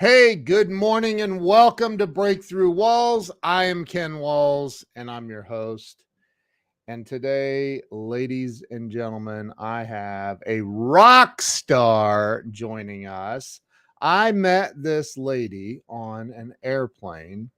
Hey, good morning and welcome to Breakthrough Walls. I am Ken Walls and I'm your host. And today, ladies and gentlemen, I have a rock star joining us. I met this lady on an airplane,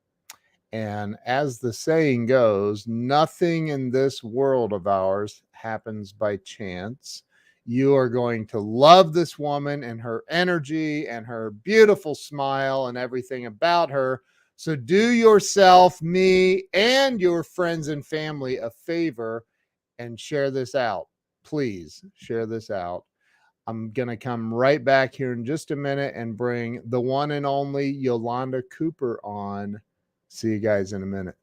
and as the saying goes, nothing in this world of ours happens by chance. You are going to love this woman and her energy and her beautiful smile and everything about her. So, do yourself, me, and your friends and family a favor and share this out. Please share this out. I'm going to come right back here in just a minute and bring the one and only Yolanda Cooper on. See you guys in a minute.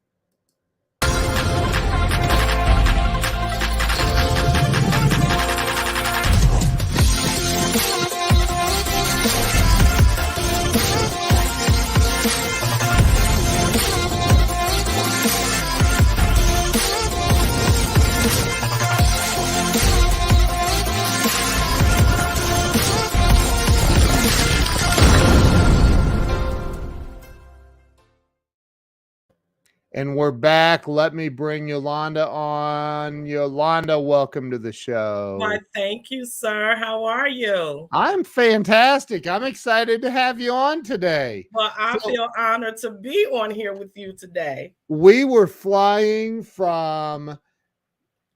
And we're back. Let me bring Yolanda on. Yolanda, welcome to the show. Why, thank you, sir. How are you? I'm fantastic. I'm excited to have you on today. Well, I feel honored to be on here with you today. We were flying from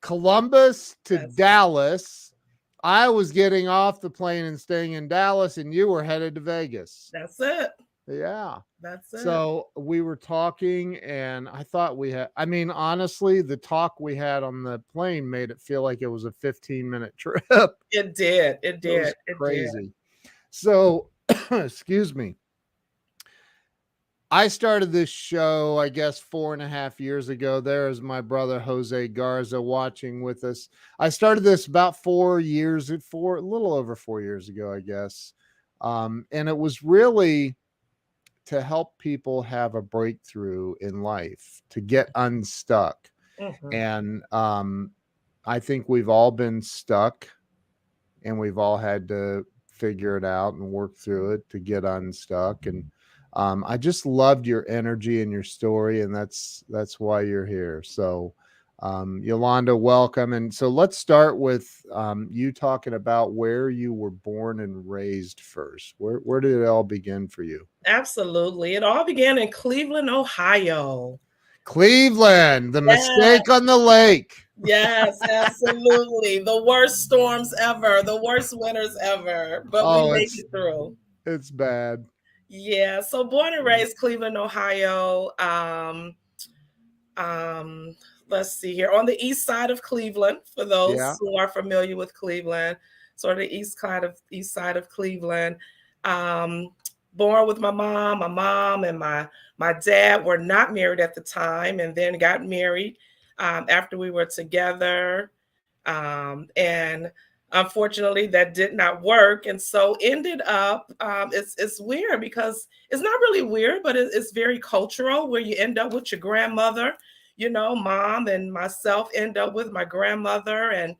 Columbus to Dallas. I was getting off the plane and staying in Dallas, and you were headed to Vegas. That's it. Yeah. That's it. So we were talking, and I thought honestly, the talk we had on the plane made it feel like it was a 15-minute trip. It did. It did. It was crazy. So, excuse me. I started this show, I guess, 4.5 years ago. There is my brother, Jose Garza, watching with us. I started this about a little over 4 years ago, I guess. And it was really to help people have a breakthrough in life, to get unstuck. Mm-hmm. And I think we've all been stuck and we've all had to figure it out and work through it to get unstuck. And I just loved your energy and your story, and that's why you're here. So Yolanda, welcome. And so let's start with you talking about where you were born and raised first. Where did it all begin for you? Absolutely. It all began in Cleveland, Ohio. Cleveland, the mistake on the lake. Yes, absolutely. The worst storms ever, the worst winters ever, but we make it through. It's bad. Yeah. So born and raised Cleveland, Ohio. Let's see here, on the east side of Cleveland, for those who are familiar with Cleveland, sort of the east side of Cleveland. Born with my mom and my dad were not married at the time, and then got married after we were together. And unfortunately that did not work. And so ended up, it's weird because it's not really weird, but it's very cultural, where you end up with your grandmother. Mom and myself end up with my grandmother, and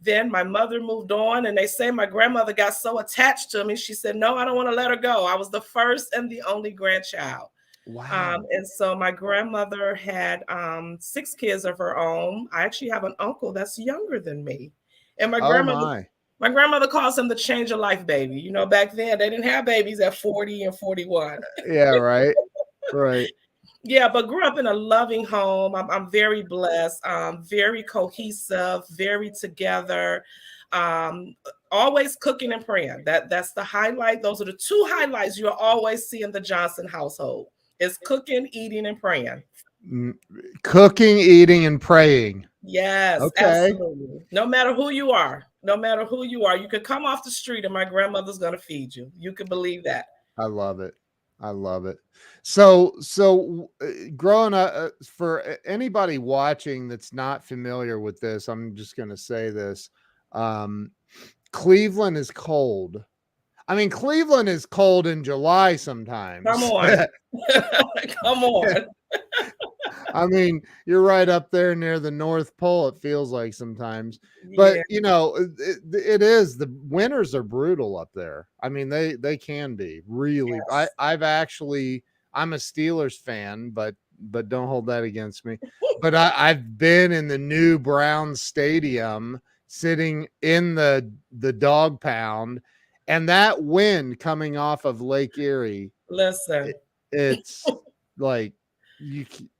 then my mother moved on, and they say my grandmother got so attached to me, she said, no, I don't want to let her go. I was the first and the only grandchild. Wow. And so my grandmother had 6 kids of her own. I actually have an uncle that's younger than me. And my grandmother calls him the change of life baby. Back then they didn't have babies at 40 and 41. Yeah, right. Right. Yeah, but grew up in a loving home. I'm very blessed, very cohesive, very together, always cooking and praying. That's the highlight. Those are the 2 highlights you'll always see in the Johnson household. It's cooking, eating, and praying. Cooking, eating, and praying. Yes, absolutely. No matter who you are, you could come off the street and my grandmother's going to feed you. You can believe that. I love it. So growing up, for anybody watching that's not familiar with this, I'm just going to say this. Cleveland is cold. I mean, Cleveland is cold in July Come sometimes. on. Come on. I mean, you're right up there near the North Pole, it feels like sometimes. But, Yeah. it is, the winters are brutal up there. I mean, they can be really. Yes. I'm a Steelers fan, but don't hold that against me. But I've been in the new Browns stadium, sitting in the dog pound, and that wind coming off of Lake Erie, Listen. it's like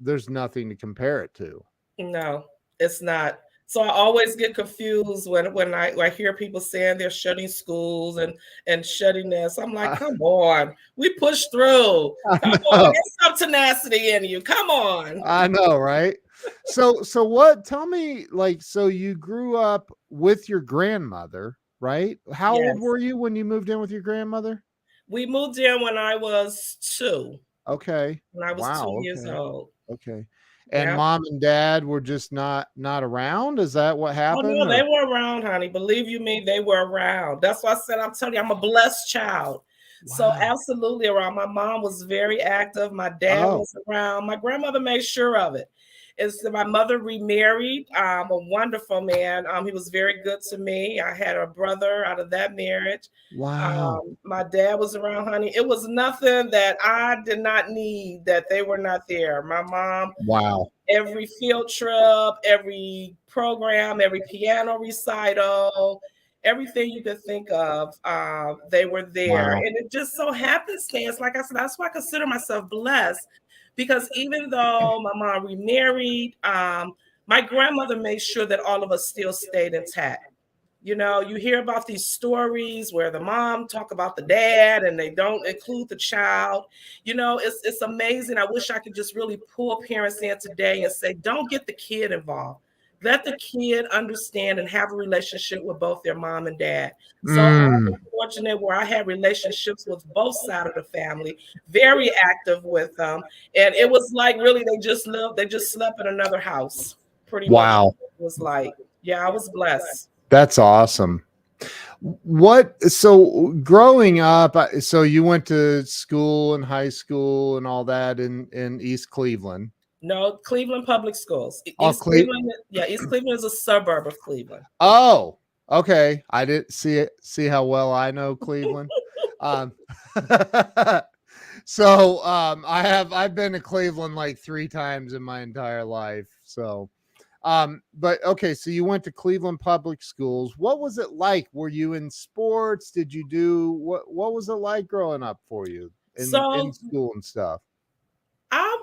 there's nothing to compare it to. No, it's not. So I always get confused when I hear people saying they're shutting schools and shutting this. I'm like, I, come on, we push through. I Come on, know, get some tenacity in you. Come on. I know, right? So what? Tell me, like, so you grew up with your grandmother, right? How old Yes, were you when you moved in with your grandmother? we moved in when I was two. Okay, When I was wow, 2 years okay, old. okay. And Yeah. mom and dad were just not around. Is that what Oh happened? no, they Or were around, honey. Believe you me, they were around. That's why I said I'm telling you, I'm a blessed child. So wow, absolutely around. My mom was very active. My dad oh was around. My grandmother made sure of it. Is that my mother remarried a wonderful man. He was very good to me. I had a brother out of that marriage. wow, My dad was around, honey. It was nothing that I did not need that they were not there. My mom, wow, every field trip, every program, every piano recital, everything you could think of, they were there. wow, And it just so happenstance, like I said, that's why I consider myself blessed because even though my mom remarried, my grandmother made sure that all of us still stayed intact. You hear about these stories where the mom talk about the dad and they don't include the child. It's amazing. I wish I could just really pull parents in today and say, don't get the kid involved. Let the kid understand and have a relationship with both their mom and dad. So I mm, was fortunate where I had relationships with both sides of the family, very active with them. And it was like really they just slept in another house, pretty much. wow. It was like, yeah, I was blessed. That's awesome. So growing up, so you went to school and high school and all that in East Cleveland. No, Cleveland Public Schools. Oh, East Cleveland is a suburb of Cleveland. oh, okay. I didn't see how well I know Cleveland. Um, I've been to Cleveland like 3 times in my entire life. But okay, so you went to Cleveland Public Schools. What was it like? Were you in sports? Did you do what was it like growing up for you in So school and stuff?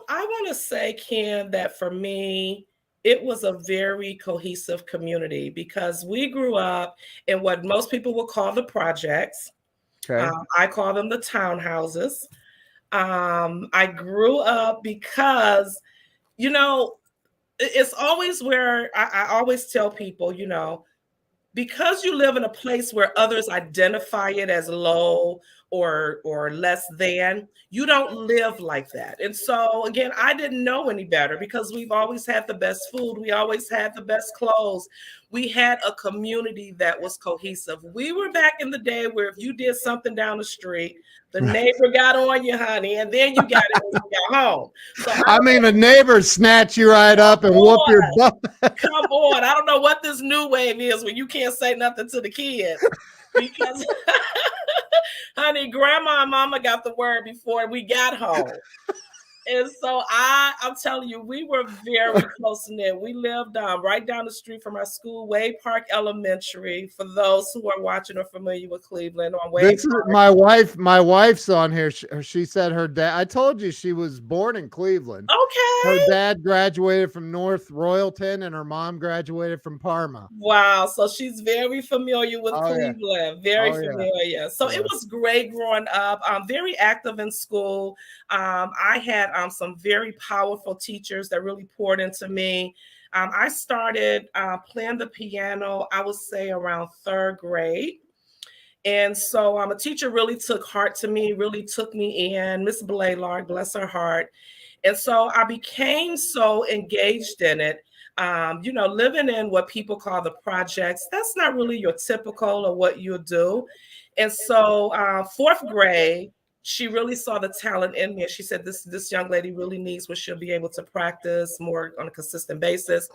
I want to say, Ken, that for me, it was a very cohesive community because we grew up in what most people would call the projects. Okay. I call them the townhouses. I grew up because, you know, it's always where I always tell people, because you live in a place where others identify it as low or less than, you don't live like that. And so again, I didn't know any better because we've always had the best food, we always had the best clothes, we had a community that was cohesive. We were back in the day where if you did something down the street, the neighbor got on you, honey, and then you got it when you got home. So I I mean, the neighbors snatch you right up and whoop your on, butt. come on. I don't know what this new wave is when you can't say nothing to the kids because, honey, grandma and mama got the word before we got home. And so I'm telling you, we were very close knit. We lived right down the street from our school, Wade Park Elementary. For those who are watching or familiar with Cleveland, on Wade This is Park. my wife. My wife's on here. She said her dad. I told you she was born in Cleveland. Her Okay. dad graduated from North Royalton, and her mom graduated from Parma. Wow. So she's very familiar with Oh yeah. Cleveland, very Oh yeah. familiar. So it Yeah. was great growing up. I'm very active in school. I had some very powerful teachers that really poured into me. I started playing the piano, I would say around third grade. And so a teacher really took heart to me, really took me in, Miss Blaylard, bless her heart. And so I became so engaged in it. Living in what people call the projects, that's not really your typical of what you do. And so fourth grade, she really saw the talent in me. And she said, this young lady really needs where she'll be able to practice more on a consistent basis.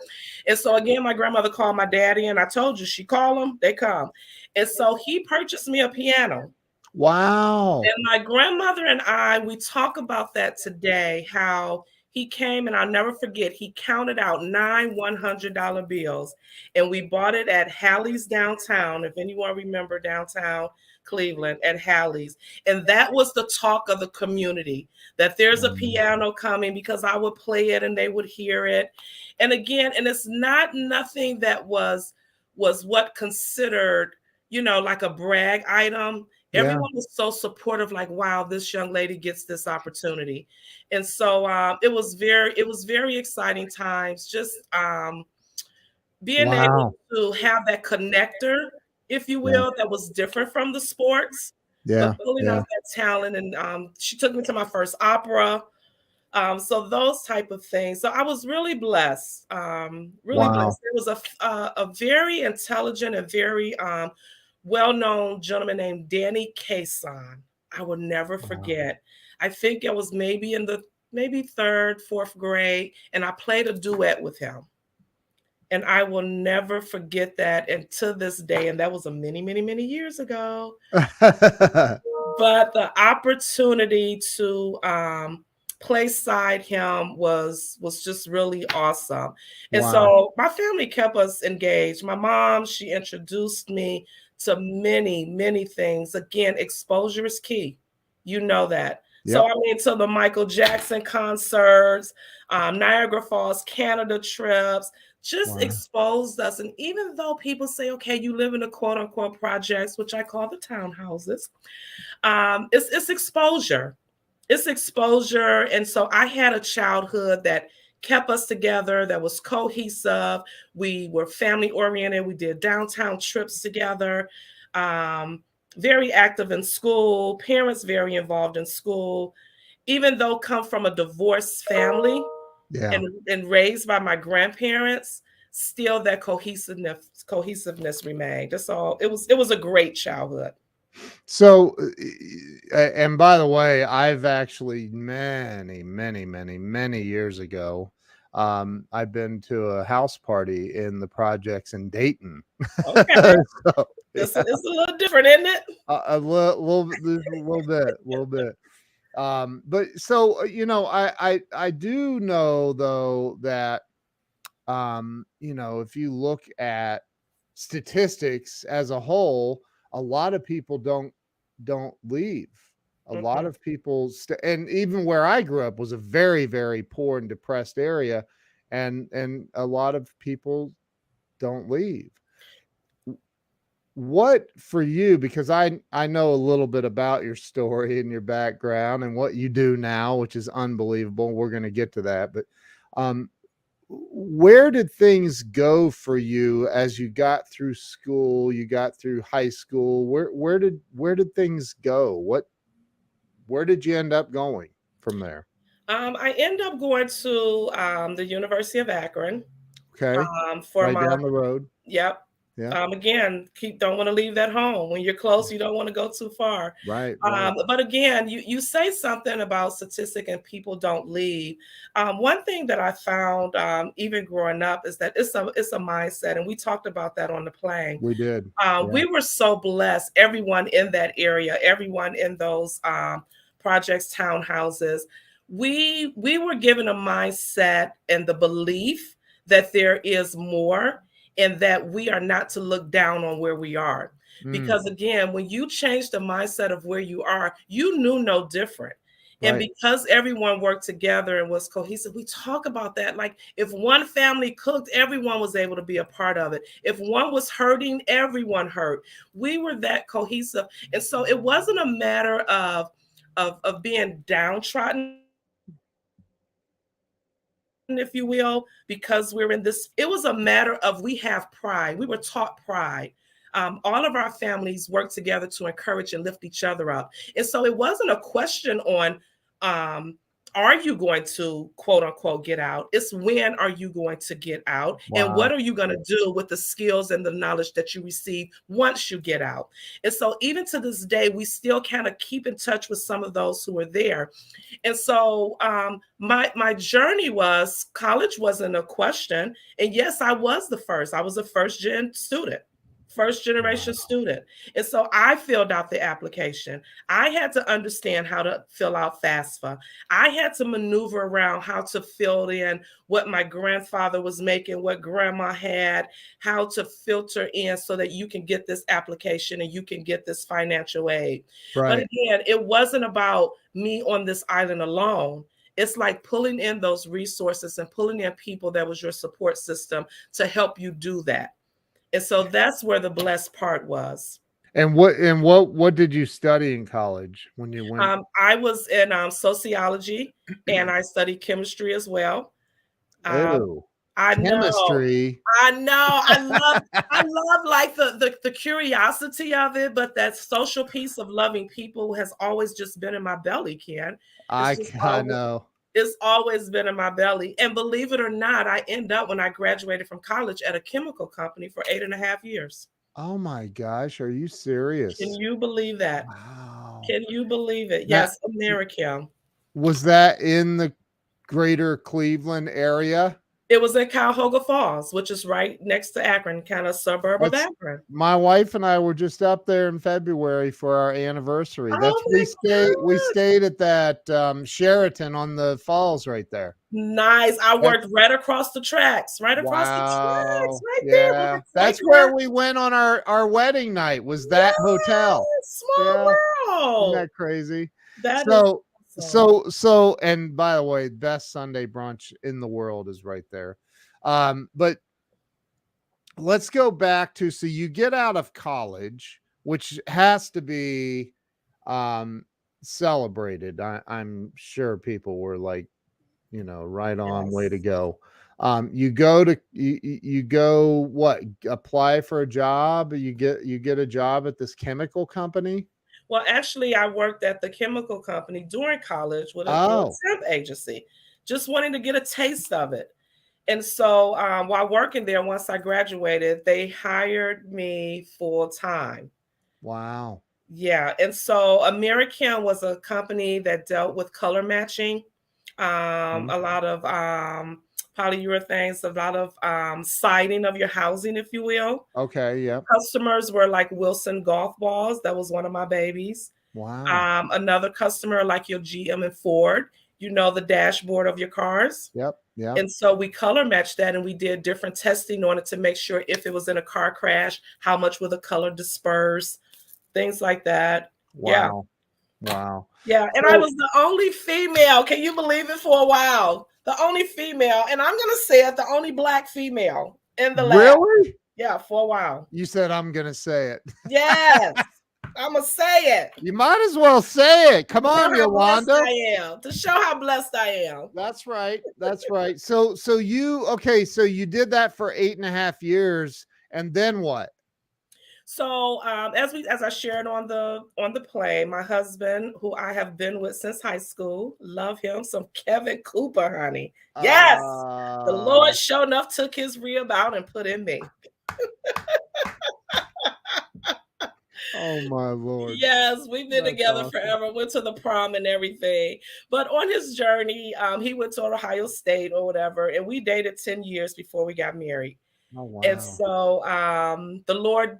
And so again, my grandmother called my daddy, and I told you, she called them, they come. And so he purchased me a piano. Wow. And my grandmother and I, we talk about that today, how he came, and I'll never forget, he counted out 9 $100 bills, and we bought it at Hallie's downtown. If anyone remember downtown Cleveland, at Hallie's. And that was the talk of the community, that there's a piano coming, because I would play it and they would hear it. And again, and it's not nothing that was what considered, like a brag item. Yeah. Everyone was so supportive, like, wow, this young lady gets this opportunity. And so it was very exciting times, just being able Wow. to have that connector, if you Yeah. will, that was different from the sports, but Yeah. pulling Yeah. out that talent. And she took me to my first opera. So those type of things. So I was really blessed, really Wow. blessed. There was a very intelligent and very well-known gentleman named Danny Kason. I will never Wow. forget. I think it was maybe in the maybe third, fourth grade, and I played a duet with him. And I will never forget that, and to this day, and that was a many, many, many years ago. But the opportunity to play side him was just really awesome. And Wow. so my family kept us engaged. My mom, she introduced me to many, many things. Again, exposure is key. You know that. So Yep. I mean, to the Michael Jackson concerts, Niagara Falls, Canada trips, just Wow. exposed us. And even though people say, okay, you live in the quote unquote projects, which I call the townhouses, it's exposure. It's exposure. And so I had a childhood that kept us together, that was cohesive. We were family oriented. We did downtown trips together. Um, very active in school, parents very involved in school, even though come from a divorced family Yeah. and raised by my grandparents, still that cohesiveness remained. That's all. It was a great childhood. So, and by the way, I've actually many, many, many, many years ago, I've been to a house party in the projects in Dayton. Okay. So, It's, yeah, it's a little different, isn't it? little bit. But so, I do know though that, if you look at statistics as a whole, a lot of people don't leave. A lot Mhm. of people and even where I grew up was a very, very poor and depressed area, and a lot of people don't leave. What for you, because I know a little bit about your story and your background and what you do now, which is unbelievable. We're going to get to that, but um where did things go for you as you got through school, you got through high school? Where did things go? Where did you end up going from there? I end up going to the University of Akron Okay. for Right my. down the road. Yep. Yeah. Again, don't want to leave that home. When you're close, you don't want to go too far. Right, right. But again, you say something about statistic and people don't leave. One thing that I found, even growing up, is that it's a mindset, and we talked about that on the plane. We did. Yeah. We were so blessed, everyone in that area, everyone in those projects, townhouses. We were given a mindset and the belief that there is more, and that we are not to look down on where we are. Mm, Because again, when you change the mindset of where you are, you knew no different. And right. because everyone worked together and was cohesive, we talk about that. Like if one family cooked, everyone was able to be a part of it. If one was hurting, everyone hurt. We were that cohesive. And so it wasn't a matter of being downtrodden, if you will, because we're in this. It was a matter of we have pride. We were taught pride. All of our families work together to encourage and lift each other up. And so it wasn't a question on are you going to quote unquote get out? It's when are you going to get out? And what Wow. are you going to do with the skills and the knowledge that you receive once you get out? And so, even to this day, we still kind of keep in touch with some of those who are there. And so, my journey was college wasn't a question. And yes, I was the first. I was a first gen student, first generation Wow. student. And so I filled out the application. I had to understand how to fill out FAFSA. I had to maneuver around how to fill in what my grandfather was making, what grandma had, how to filter in so that you can get this application and you can get this financial aid. But Right. again, it wasn't about me on this island alone. It's like pulling in those resources and pulling in people that was your support system to help you do that. And so that's where the blessed part was. And what did you study in college when you went? I was in sociology and I studied chemistry as well. Um, Oh, I know, chemistry. I know, I love like the curiosity of it, but that social piece of loving people has always just been in my belly, Ken. It's just I always know. it's always been in my belly. And believe it or not, I end up when I graduated from college at a chemical company for 8.5 years. Oh my gosh, are you Can serious? you believe that? Wow. Can you believe it? That Yes, America. was that in the greater Cleveland area? It was in Cuyahoga Falls, which is right next to Akron, kind of suburb of That's Akron. my wife and I were just up there in February for our anniversary. That's Oh my we God. stayed at that Sheraton on the falls right there. Nice. I That's worked right across the tracks, right across the tracks, wow. right there. We Yeah. were right That's there. where we went on our wedding night was that hotel. Yes, Yeah. small Isn't world. that crazy? That is So awesome. and by the way, best Sunday brunch in the world is right there. But let's go back to so you get out of college, which has to be um celebrated. I'm sure people were like, right on, way to Yes. go. You go what, apply for a job, you get a job at this chemical company. Well, actually, I worked at the chemical company during college with through a Oh, temp agency, just wanting to get a taste of it. And so while working there, once I graduated, they hired me full time. wow. Yeah. And so American was a company that dealt with color matching, Mhm. a lot of polyurethanes, a lot of siding of your housing, if you will. Okay, yep. Customers were like Wilson golf balls. That was one of my babies. Wow. Another customer like your GM and Ford, the dashboard of your cars. Yep, yep. And so we color matched that and we did different testing on it to make sure if it was in a car crash, how much will the color disperse, things like that. Yeah. Wow. Wow. Yeah. And I So was the only female. Can you believe it for a while? The only female. And I'm going to say it, the only Black female in the lab. really? Yeah, for a while. You said I'm gonna say it. Yes. I'm going to say it. You might as well say it. Come To show on, how blessed Yolanda. I am. To show how blessed I am. That's right. That's right. So you okay, so you did that for 8.5 years, and then what? So as I shared on the play, my husband, who I have been with since high school, love him some Kevin Cooper, honey. Yes, the Uh Lord sure enough took his rib out and put in me. oh my Lord. Yes, we've been That's together awesome. forever. Went to the prom and everything. But on his journey, he went to Ohio State or whatever, and we dated 10 years before we got married. Oh And wow. so the Lord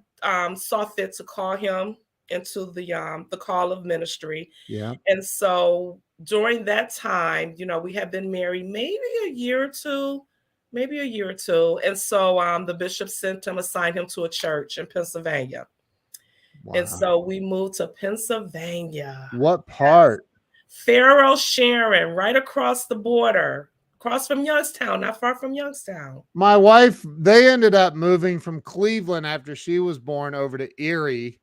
saw fit to call him into the call of ministry. Yeah. And so during that time, we had been married maybe a year or two, maybe a year or two. And so the bishop sent him, assigned him to a church in Pennsylvania. And Wow. so we moved to Pennsylvania. What Yes. part? Farrell Sharon, right across the border, across from Youngstown, not far from Youngstown. My wife, they ended up moving from Cleveland after she was born over to Erie,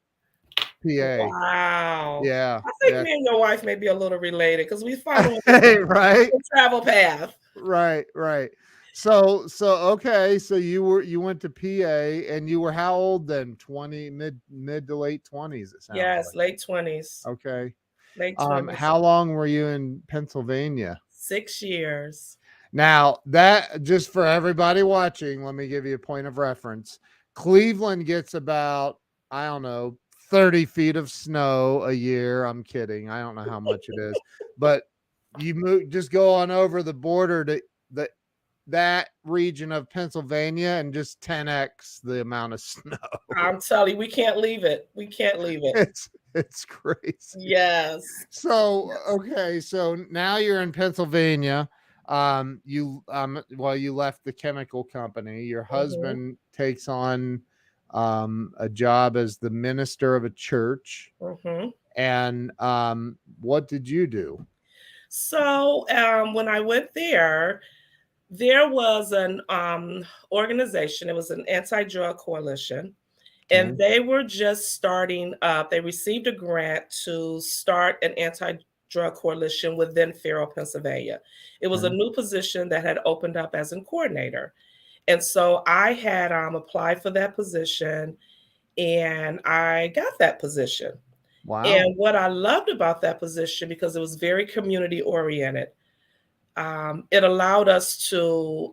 PA. Wow. Yeah. I think Yeah. me and your wife may be a little related because we follow right. the travel path. Right, right. So okay, so you went to PA and you were how old then? 20, mid to late 20s, it sounds Yes, like. late 20s. Okay. May 20. How long were you in Pennsylvania? 6 years. Now, that just for everybody watching, let me give you a point of reference. Cleveland gets about, I don't know, 30 feet of snow a year. I'm kidding. I don't know how much it is, but you move, just go on over the border to the that region of Pennsylvania and just 10x the amount of snow. I'm telling you, we can't leave it. We can't leave it. It's crazy. Yes. So, Yes. okay, so now you're in Pennsylvania. You left the chemical company. Your Hmm. husband takes on a job as the minister of a church. Hmm. And what did you do? So when I went there was an organization. It was an anti-drug coalition, and Okay. they were just starting up. They received a grant to start an anti-drug coalition within Farrell, Pennsylvania. It was a Okay. new position that had opened up as a coordinator. And so I had applied for that position, and I got that position. Wow. And what I loved about that position, because it was very community oriented, it allowed us to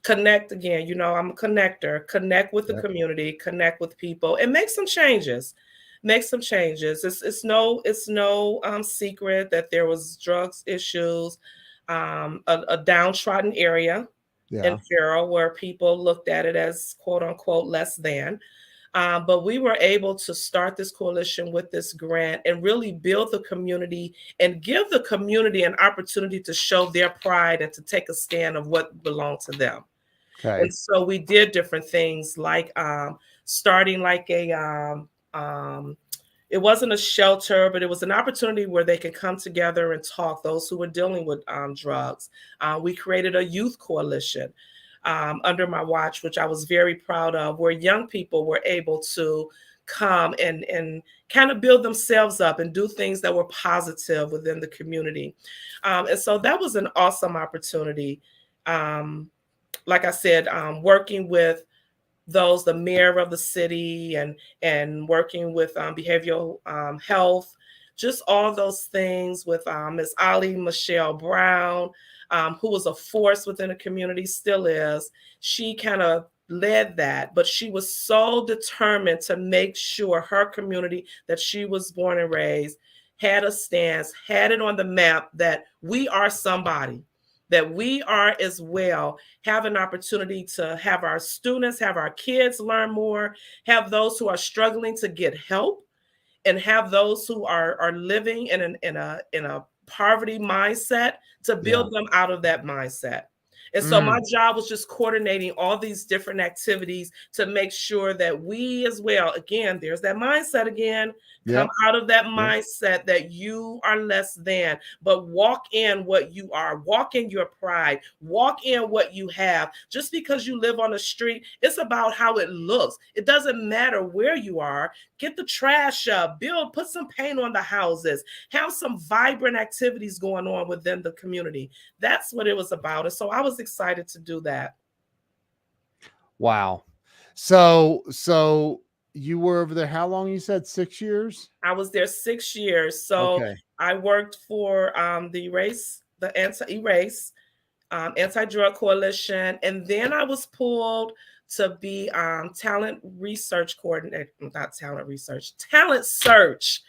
connect again. You know, I'm a connector, connect with the Yep. community, connect with people, and make some changes. Make some changes. It's no secret that there was drugs issues, a downtrodden area in Yeah. Farrell where people looked at it as quote unquote less than. But we were able to start this coalition with this grant and really build the community and give the community an opportunity to show their pride and to take a stand of what belonged to them. Okay. And so we did different things like starting like it wasn't a shelter, but it was an opportunity where they could come together and talk, those who were dealing with drugs. We created a youth coalition under my watch, which I was very proud of, where young people were able to come and kind of build themselves up and do things that were positive within the community. And so that was an awesome opportunity. Um, like I said, working with the mayor of the city and working with behavioral health, just all those things with Ms. Ali Michelle Brown, who was a force within the community, still is. She kind of led that, but she was so determined to make sure her community that she was born and raised had a stance, had it on the map that we are somebody, that we are as well, have an opportunity to have our students, have our kids learn more, have those who are struggling to get help, and have those who are living in a poverty mindset to Yeah. build them out of that mindset. And so my Mm, job was just coordinating all these different activities to make sure that we as well, again, there's that mindset again, come yep. out of that Yep. mindset that you are less than, but walk in what you are, walk in your pride, walk in what you have. Just because you live on the street, it's about how it looks. It doesn't matter where you are. Get the trash up, build, put some paint on the houses, have some vibrant activities going on within the community. That's what it was about. And so I was excited to do that. Wow. So you were over there how long? You said 6 years? I was there 6 years. So Okay. I worked for the anti-erase, anti-drug coalition, and then I was pulled to be talent research coordinator, not talent research, talent search,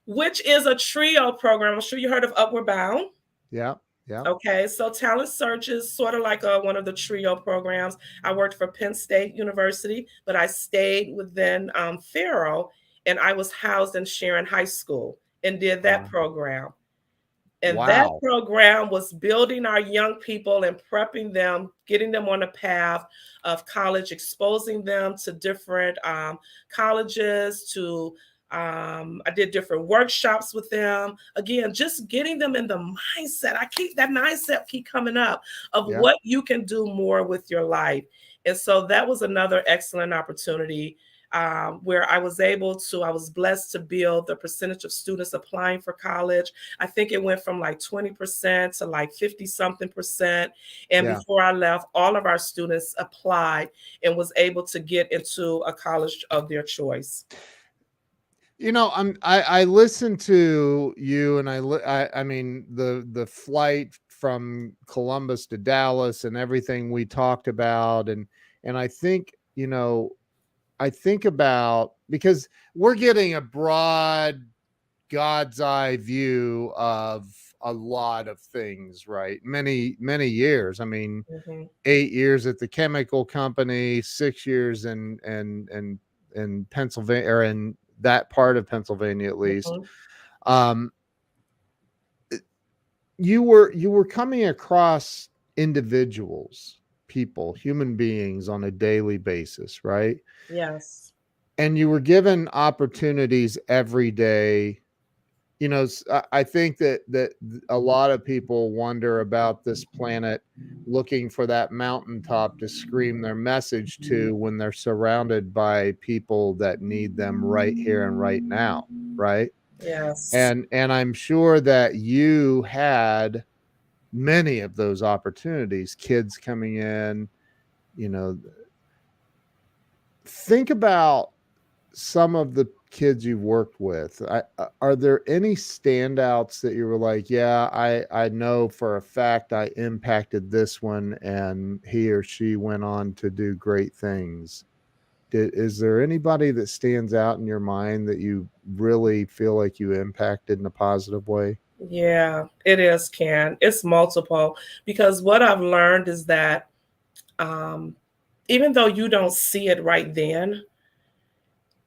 which is a trio program. I'm sure you heard of Upward Bound. Yeah. Yeah. Okay, so talent search is sort of like one of the trio programs. I worked for Penn State University, but I stayed within Farrell, and I was housed in Sharon High School and did that Wow. program. And that Wow. program was building our young people and prepping them, getting them on the path of college, exposing them to different colleges, to I did different workshops with them. Again, just getting them in the mindset. That mindset keep coming up of Yep. what you can do more with your life. And so that was another excellent opportunity where I was blessed to build the percentage of students applying for college. I think it went from like 20% to like 50 something percent. And Yeah. before I left, all of our students applied and was able to get into a college of their choice. I listened to you, and I mean the flight from Columbus to Dallas and everything we talked about, and I think, I think about, because we're getting a broad God's eye view of a lot of things, right? Many years. I mean, Mm-hmm. 8 years at the chemical company, 6 years in Pennsylvania, or in that part of Pennsylvania at least. Mm-hmm. Um, you were coming across individuals, people, human beings on a daily basis, right? Yes. And you were given opportunities every day. I think that a lot of people wonder about this planet, looking for that mountaintop to scream their message to, when they're surrounded by people that need them right here and right now, right? Yes. And I'm sure that you had many of those opportunities, kids coming in. you know think about some of the kids you've worked with. Are there any standouts that you were like, yeah, I know for a fact I impacted this one, and he or she went on to do great things? Is there anybody that stands out in your mind that you really feel like you impacted in a positive way? Yeah, it is, Ken. It's multiple, because what I've learned is that um, even though you don't see it right then,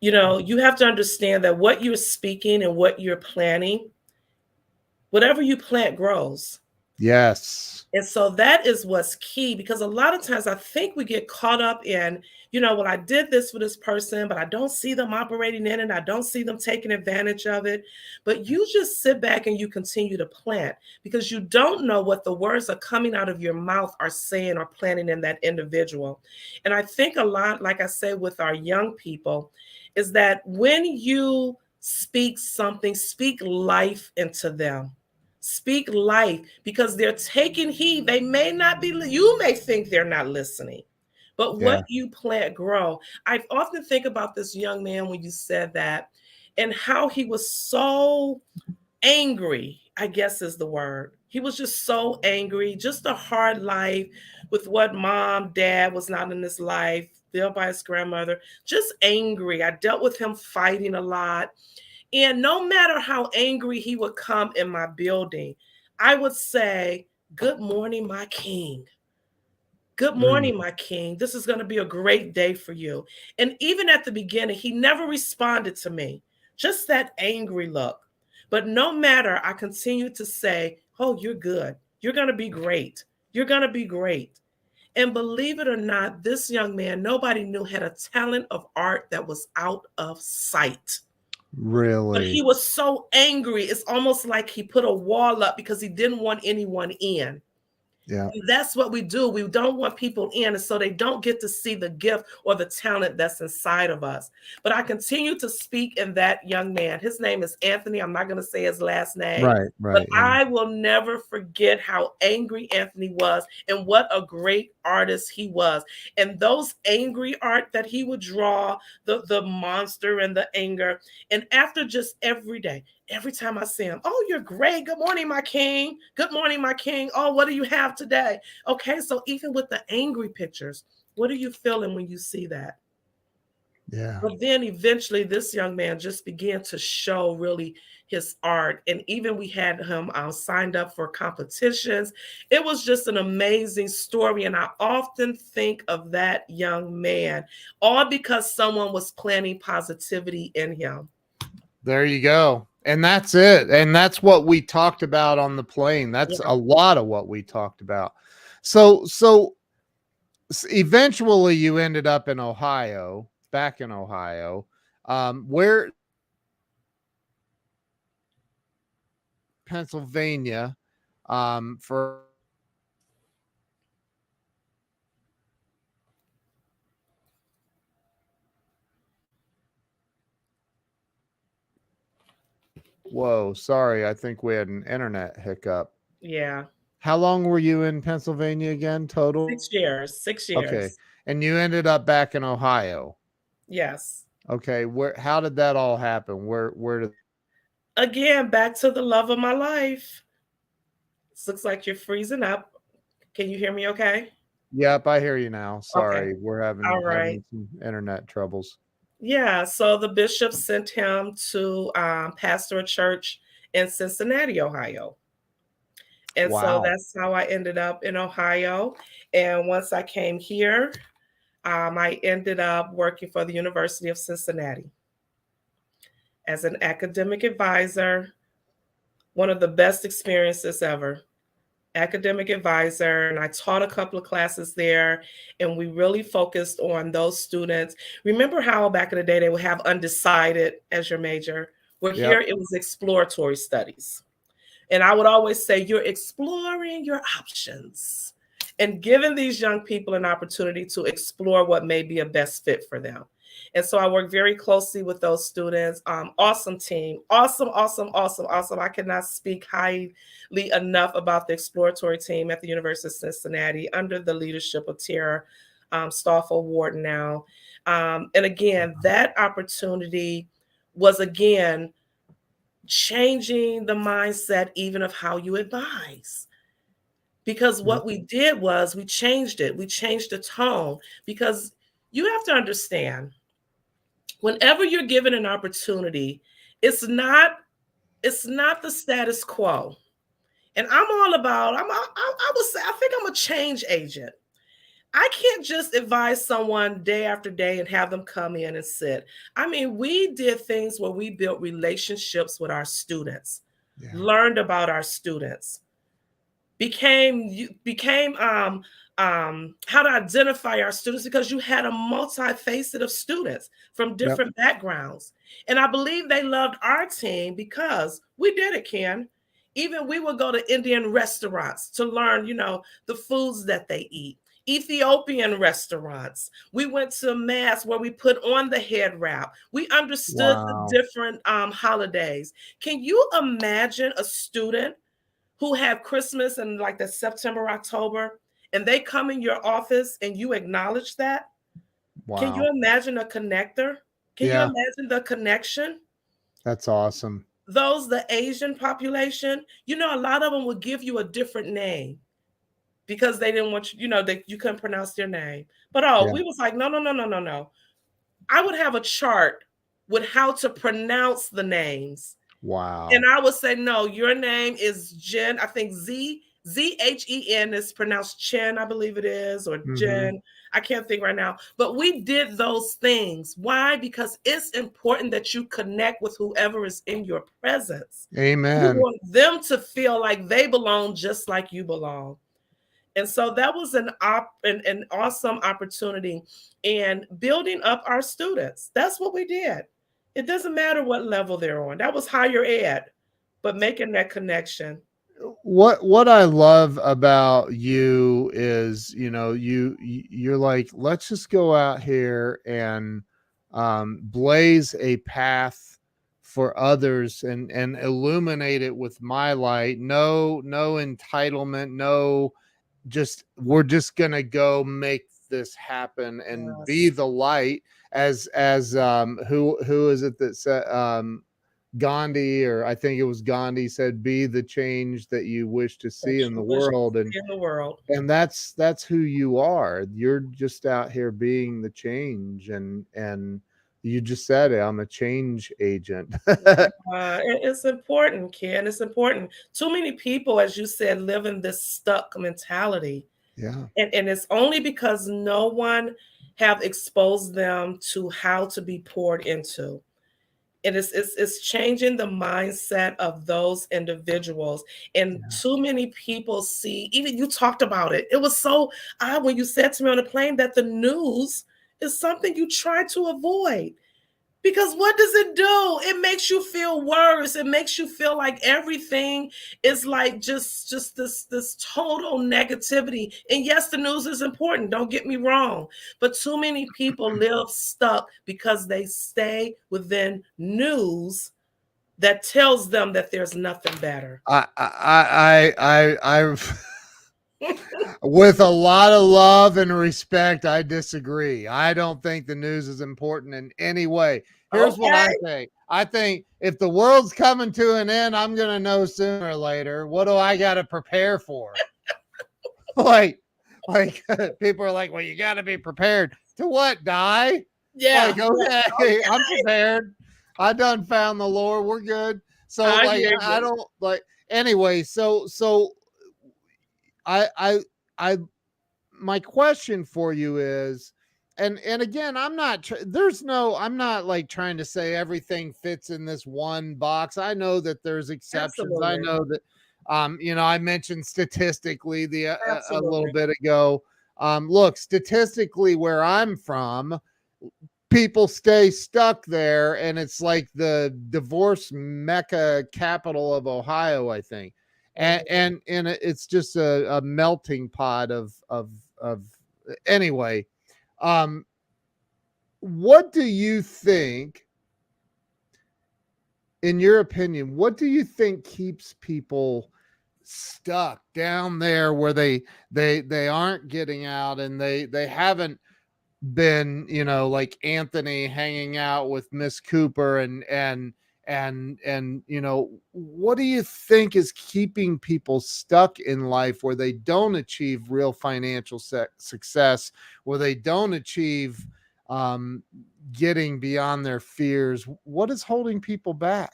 you have to understand that what you're speaking and what you're planting, whatever you plant grows. Yes. And so that is what's key, because a lot of times I think we get caught up in, well, I did this for this person, but I don't see them operating in it. I don't see them taking advantage of it. But you just sit back and you continue to plant, because you don't know what the words are coming out of your mouth are saying or planting in that individual. And I think a lot, like I say, with our young people, is that when you speak something, speak life into them. Speak life, because they're taking heed. They may not be, you may think they're not listening, but what Yeah. you plant grow. I often think about this young man when you said that, and how he was so angry, I guess is the word. He was just so angry, just a hard life with what mom, dad was not in his life, built by his grandmother, just angry. I dealt with him fighting a lot. And no matter how angry he would come in my building, I would say, "Good morning, my king. Good Mm. morning, my king. This is going to be a great day for you." And even at the beginning, he never responded to me, just that angry look. But no matter, I continued to say, "Oh, you're good. You're going to be great. You're going to be great." And believe it or not, this young man, nobody knew, had a talent of art that was out of sight. But he Really? was so angry. It's almost like he put a wall up because he didn't want anyone in. Yeah. And that's what we do. We don't want people in, and so they don't get to see the gift or the talent that's inside of us. But I continue to speak in that young man. His name is Anthony. I'm not going to say his last name, Right. but Right. Yeah. I will never forget how angry Anthony was and what a great artist he was. And those angry art that he would draw, the monster and the anger. And after just every day, every time I see him, "Oh, you're great. Good morning, my king. Good morning, my king. Oh, what do you have today?" Okay, so even with the angry pictures, what are you feeling when you see that? Yeah. But then eventually, this young man just began to show really his art. And even we had him signed up for competitions. It was just an amazing story. And I often think of that young man, all because someone was planting positivity in him. There you go. And that's it. And that's what we talked about on the plane. That's Yeah. a lot of what we talked about. So eventually you ended up in Ohio, back in Ohio. Where Pennsylvania, for whoa, sorry, I think we had an internet hiccup. Yeah. How long were you in Pennsylvania again, total? 6 years. 6 Okay. years. And you ended up back in Ohio. Yes. Okay, how did that all happen? Where did Again, back to the love of my life. This looks like you're freezing up. Can you hear me okay? Yep, I hear you now. Okay. Sorry, we're All right. having some internet troubles. Yeah. So the bishop sent him to pastor a church in Cincinnati, Ohio. And so Wow. that's how I ended up in Ohio. And once I came here, I ended up working for the University of Cincinnati as an academic advisor. One of the best experiences ever. Academic advisor, and I taught a couple of classes there, and we really focused on those students. Remember how back in the day they would have undecided as your major? Well, here Yep. it was exploratory studies. And I would always say, you're exploring your options and giving these young people an opportunity to explore what may be a best fit for them. And so I work very closely with those students. Awesome team. Awesome, awesome, awesome, awesome. I cannot speak highly enough about the exploratory team at the University of Cincinnati under the leadership of Tara Stoffel Ward now. And again, that opportunity was again changing the mindset even of how you advise, because Yep. what we did was we changed it, we changed the tone, because you have to understand, whenever you're given an opportunity, it's not the status quo. And I'm all about, I would say, I think I'm a change agent. I can't just advise someone day after day and have them come in and sit. I mean, we did things where we built relationships with our students, Yeah. learned about our students, became how to identify our students, because you had a multi-facet of students from Yep. different backgrounds. And I believe they loved our team because we did it, Ken. Even we would go to Indian restaurants to learn, the foods that they eat. Ethiopian restaurants. We went to mass where we put on the head wrap. We understood the Wow. different holidays. Can you imagine a student who have Christmas in like the September, October, and they come in your office and you acknowledge that? Can you Wow. imagine a connector? Can you Yeah, imagine the connection? that's awesome. Those, the Asian population, a lot of them would give you a different name because they didn't want you, that you couldn't pronounce their name. But Yeah. we was like, no, no, no, no, no, no. I would have a chart with how to pronounce the names. And Wow. I would say, no, your name is Jen. I think Zhen is pronounced Chen, I believe it is, or Mhm. Jen. I can't think right now. But we did those things. Why? Because it's important that you connect with whoever is in your presence. You Amen. want them to feel like they belong just like you belong. And so that was an awesome opportunity in building up our students. That's what we did. It doesn't matter what level they're on. That was higher ed, but making that connection. What I love about you is, you're like, let's just go out here and blaze a path for others and illuminate it with my light. No entitlement, no, just we're just gonna go make this happen and be Yes, the light, as who is it that said, Gandhi, or I think it was Gandhi, said, be the change that you wish to that see in the you wish to world. see in the world. And that's who you are. You're just out here being the change, and you just said it, I'm a change agent. It's important, Ken. It's important. Too many people, as you said, live in this stuck mentality. Yeah. And it's only because no one have exposed them to how to be poured into. And it's changing the mindset of those individuals. And Yeah. too many people see, even you talked about it. It was so odd when you said to me on the plane that the news is something you try to avoid. Because what does it do? It makes you feel worse. It makes you feel like everything is like just this total negativity. And yes, the news is important, don't get me wrong. But too many people live stuck because they stay within news that tells them that there's nothing better. I With a lot of love and respect, I disagree. I don't think the news is important in any way. Here's what I Okay. think. I think if the world's coming to an end, I'm going to know sooner or later. What do I got to prepare for? like, like people are like, well, you got to be prepared to what? Die? Yeah. Like, okay, I'm prepared. I done found the Lord. We're good. So, I like, hear I you. don't like. Anyway, so I I my question for you is, and again, I'm not I'm not like trying to say everything fits in this one box. I know that there's exceptions. I Absolutely. know that I mentioned statistically a little Absolutely. bit ago. Look, statistically where I'm from, people stay stuck there, and it's like the divorce mecca capital of Ohio, I think. and Mhm. and, and it's just a melting pot of anyway. um what do you think, in your opinion, what do you think keeps people stuck down there where they aren't getting out, and they haven't been, like Anthony hanging out with Miss Cooper, and what do you think is keeping people stuck in life where they don't achieve real financial success, where they don't achieve um, getting beyond their fears? What is holding people back?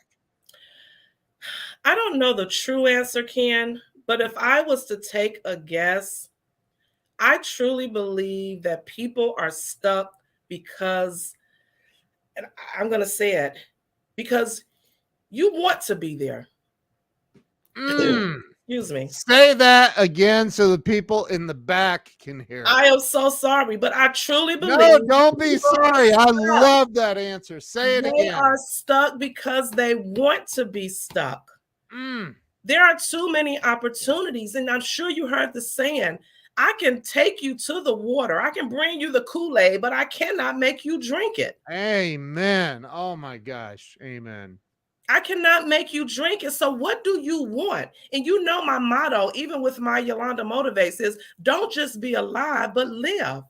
I don't know the true answer, Ken, but if I was to take a guess, I truly believe that people are stuck because, and I'm going to say it, because you want to be there. Mm. Excuse me. Say that again so the people in the back can hear it. I am so sorry, but I truly No, believe don't be people are sorry. I stuck. love that answer. Say it They are again. stuck because they want to be stuck. Mm. There are too many opportunities, and I'm sure you heard the saying, I can take you to the water, I can bring you the Kool-Aid, but I cannot make you drink it. Amen. Oh my gosh. Amen. I cannot make you drink it. So what do you want? And you know my motto, even with my Yolanda Motivates, is don't just be alive, but live.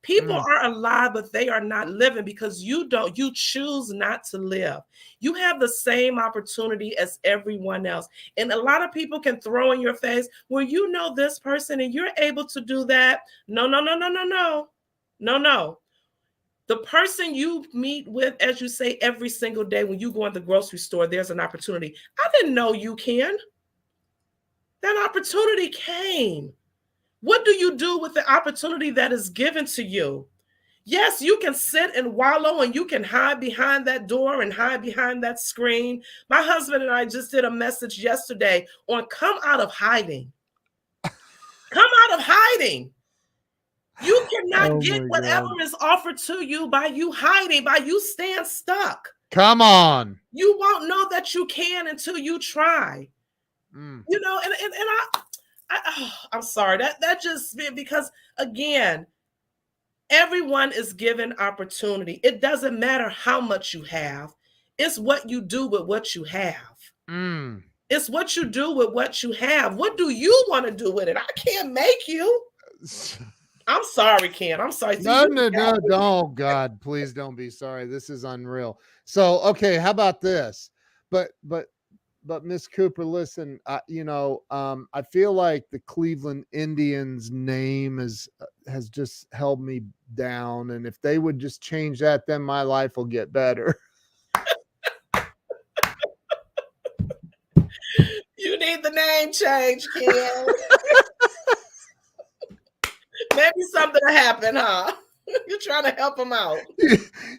People Mm. are alive, but they are not living because you choose not to live. You have the same opportunity as everyone else. And a lot of people can throw in your face, well, you know this person and you're able to do that. No, no, no, no, no, no. No, no. The person you meet with, as you say, every single day when you go in the grocery store, there's an opportunity. I didn't know you can. That opportunity came. What do you do with the opportunity that is given to you? Yes, you can sit and wallow and you can hide behind that door and hide behind that screen. My husband and I just did a message yesterday on come out of hiding. Come out of hiding. You cannot Oh get my whatever God. is offered to you by you hiding, by you staying stuck. Come on. You won't know that you can until you try. Mm. I'm sorry that just because again, everyone is given opportunity. It doesn't matter how much you have. It's what you do with what you have. Mm. It's what you do with what you have. What do you want to do with it? I can't make you. I'm sorry, Ken. I'm sorry. See, No, you no, no, got me. don't. God, please don't be sorry. This is unreal. So, okay, how about this? But, but, but Miss Cooper, listen. I feel like the Cleveland Indians name has just held me down, and if they would just change that, then my life will get better. You need the name change, Ken. Maybe something will happen, huh? You're trying to help them out.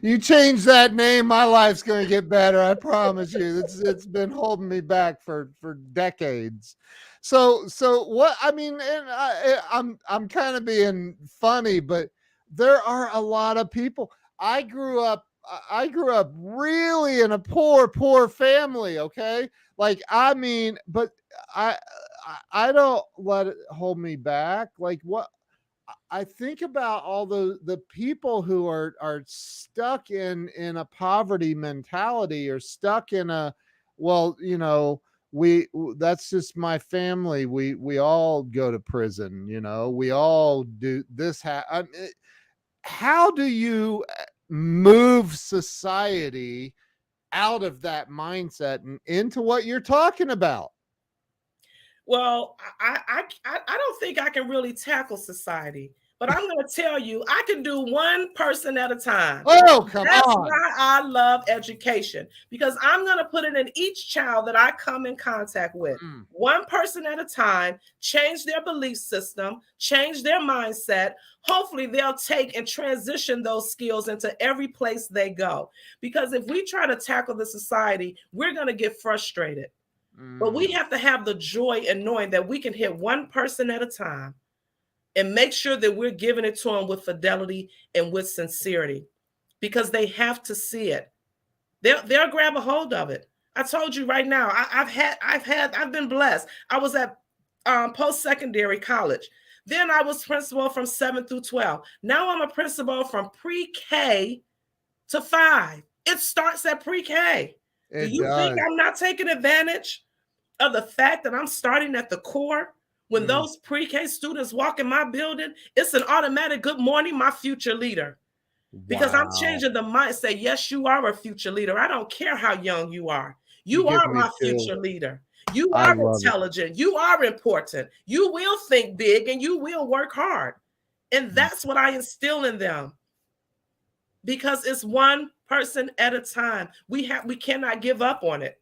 You change that name, my life's going to get better. I promise you. It's been holding me back for decades. So what I mean, and I'm kind of being funny, but there are a lot of people. I grew up really in a poor family. Okay, like I mean, but I I don't let it hold me back. Like what I think about all the people who are stuck in a poverty mentality, or stuck in a, well, that's just my family. We all go to prison, we all do this. How do you move society out of that mindset and into what you're talking about? Well, I don't think I can really tackle society, but I'm going to tell you, I can do one person at a time. Oh, come That's on. why I love education, because I'm going to put it in each child that I come in contact with. One person at a time, change their belief system, change their mindset. Hopefully they'll take and transition those skills into every place they go. Because if we try to tackle the society, we're going to get frustrated. But we have to have the joy in knowing that we can hit one person at a time and make sure that we're giving it to them with fidelity and with sincerity, because they have to see it. They'll grab a hold of it. I told you right now, I've been blessed. I was at post-secondary college. Then I was principal from 7 through 12. Now I'm a principal from pre-K to 5. It starts at pre-K. Do you think I'm not taking advantage of the fact that I'm starting at the core? When those pre-K students walk in my building, it's an automatic good morning, my future leader. Because I'm changing the mindset. Yes, you are a future leader. I don't care how young you are. You are my future leader. You are intelligent. You are important. You will think big and you will work hard. And that's what I instill in them. Because it's one person at a time. We cannot give up on it.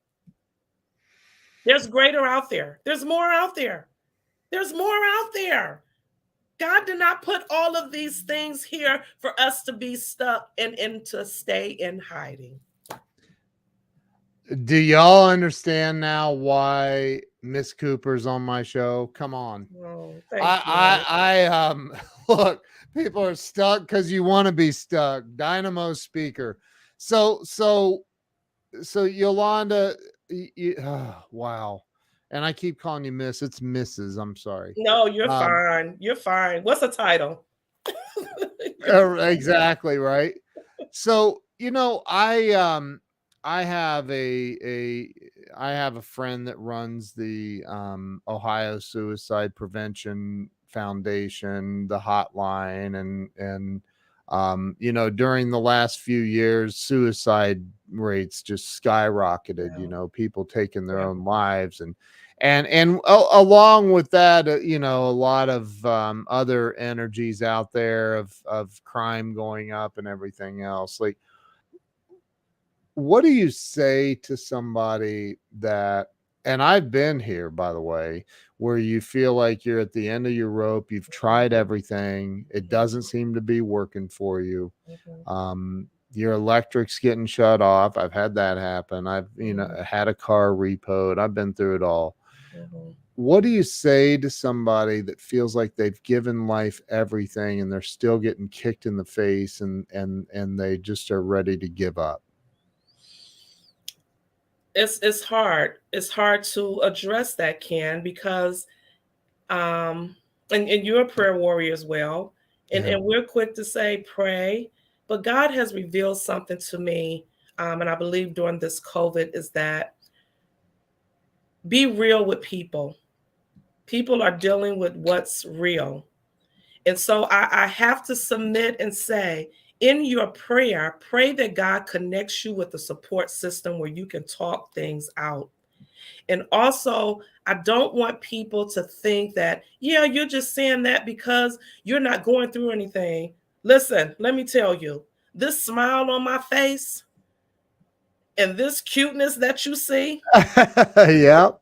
There's greater out there. There's more out there. There's more out there. God did not put all of these things here for us to be stuck and to stay in hiding. Do y'all understand now why Miss Cooper's on my show? Come on. Oh, thank you. Look, people are stuck because you want to be stuck. Dynamo speaker. So Yolanda, wow. And I keep calling you Miss. It's Mrs. I'm sorry. No, you're fine. You're fine. What's the title? Exactly right. So I have I have a friend that runs the Ohio Suicide Prevention Foundation, the hotline, and during the last few years, suicide rates just skyrocketed. People taking their own lives, and along with that, a lot of other energies out there of crime going up and everything else. Like, what do you say to somebody that, and I've been here, by the way, where you feel like you're at the end of your rope, you've tried everything, it doesn't seem to be working for you. Your electric's getting shut off. I've had that happen. I've, had a car repoed. I've been through it all. What do you say to somebody that feels like they've given life everything and they're still getting kicked in the face and they just are ready to give up? It's hard. It's hard to address that, Ken, because and you're a prayer warrior as well. And we're quick to say pray, but God has revealed something to me. And I believe during this COVID is that be real with people. People are dealing with what's real. And so I have to submit and say, in your prayer, pray that God connects you with a support system where you can talk things out. And also, I don't want people to think that, yeah, you're just saying that because you're not going through anything. Listen, let me tell you, this smile on my face and this cuteness that you see, Yep.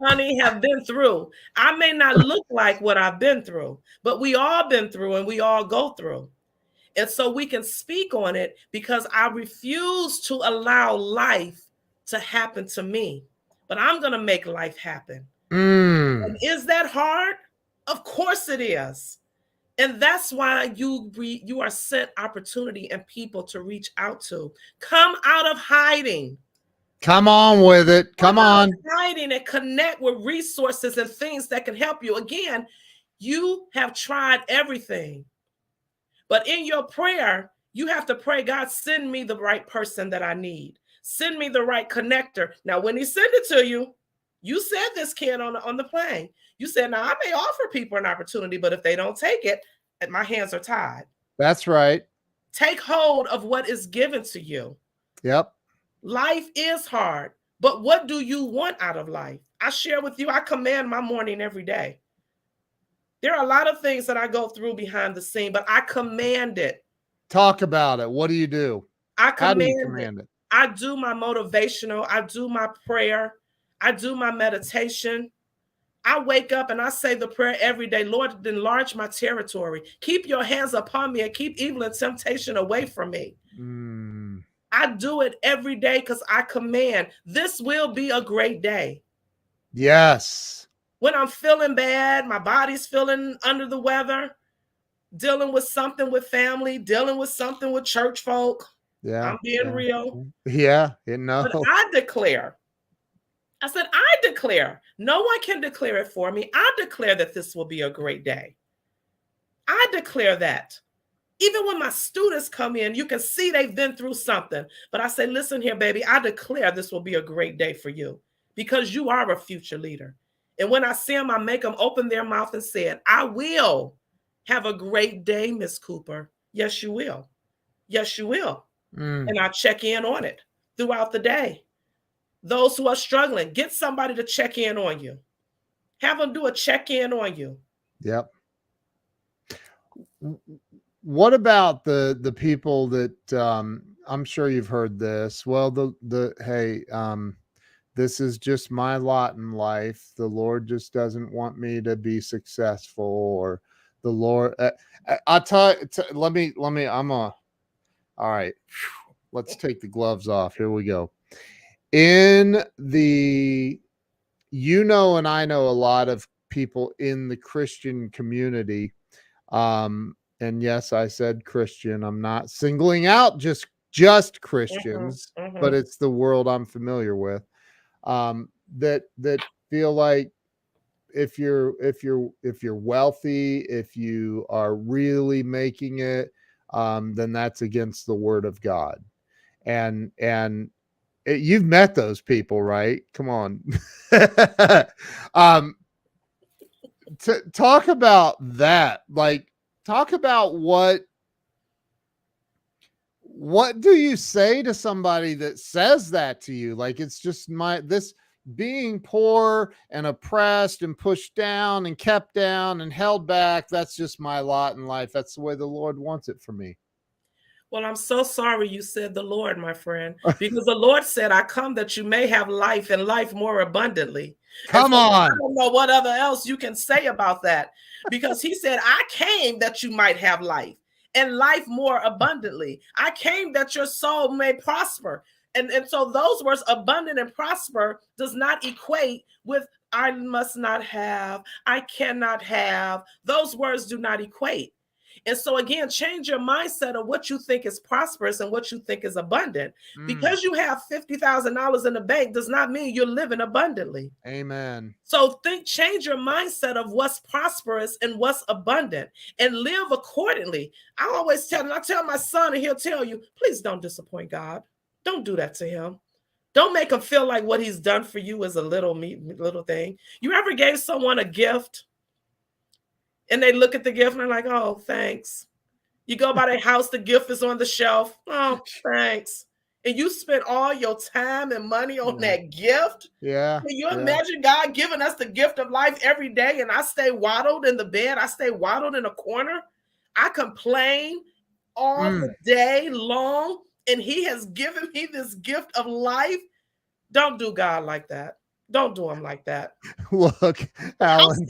honey, have been through. I may not look like what I've been through, but we all been through and we all go through. And so we can speak on it because I refuse to allow life to happen to me, but I'm going to make life happen. And is that hard? Of course it is. And that's why you are sent opportunity and people to reach out to. Come out of hiding. Come on with it. Come on. Hiding and connect with resources and things that can help you. Again, you have tried everything. But in your prayer, you have to pray, God, send me the right person that I need. Send me the right connector. Now, when he send it to you, You said this, Ken, on the plane. You said, now I may offer people an opportunity, but if they don't take it, my hands are tied. That's right. Take hold of what is given to you. Yep. Life is hard, but what do you want out of life? I share with you, I command my morning every day. There are a lot of things that I go through behind the scene, but I command it. Talk about it. What do you do? How do you command it? I do my motivational. I do my prayer. I do my meditation. I wake up and I say the prayer every day. Lord, enlarge my territory. Keep your hands upon me and keep evil and temptation away from me. I do it every day because I command this will be a great day. Yes. When I'm feeling bad, my body's feeling under the weather, dealing with something with family, dealing with something with church folk. Yeah. I'm being real. Yeah. No. But I declare, no one can declare it for me. I declare that this will be a great day. I declare that. Even when my students come in, you can see they've been through something. But I say, listen here, baby, I declare this will be a great day for you because you are a future leader. And when I see them, I make them open their mouth and say it. I will have a great day, Miss Cooper. Yes, you will. Yes, you will. And I check in on it throughout the day. Those who are struggling, get somebody to check in on you. Have them do a check-in on you. Yep. What about the people that I'm sure you've heard this? Well, hey, this is just my lot in life. The Lord just doesn't want me to be successful, or the Lord. I'll tell you. All right. Let's take the gloves off. Here we go. And I know a lot of people in the Christian community. And yes, I said Christian. I'm not singling out just Christians, but it's the world I'm familiar with. That feel like if you're wealthy, if you are really making it, then that's against the word of God. And you've met those people, right? Come on. To talk about that, like, talk about what do you say to somebody that says that to you? Like, it's just this being poor and oppressed and pushed down and kept down and held back. That's just my lot in life. That's the way the Lord wants it for me. Well, I'm so sorry you said the Lord, my friend, because the Lord said, I come that you may have life and life more abundantly. Come on. I don't know what other else you can say about that, because he said, I came that you might have life and life more abundantly. I came that your soul may prosper. And so those words, abundant and prosper, does not equate with I must not have, I cannot have. Those words do not equate. And so again, change your mindset of what you think is prosperous and what you think is abundant. Because you have $50,000 in the bank does not mean you're living abundantly. Amen. So change your mindset of what's prosperous and what's abundant and live accordingly. I always tell my son, and he'll tell you, please don't disappoint God. Don't do that to him. Don't make him feel like what he's done for you is a little thing. You ever gave someone a gift and they look at the gift and they're like, oh, thanks. You go by their house, the gift is on the shelf. Oh, thanks. And you spent all your time and money on that gift. Yeah. Can you imagine God giving us the gift of life every day and I stay waddled in the bed? I stay waddled in a corner. I complain all the day long, and he has given me this gift of life. Don't do God like that. Don't do him like that. Look, Alan,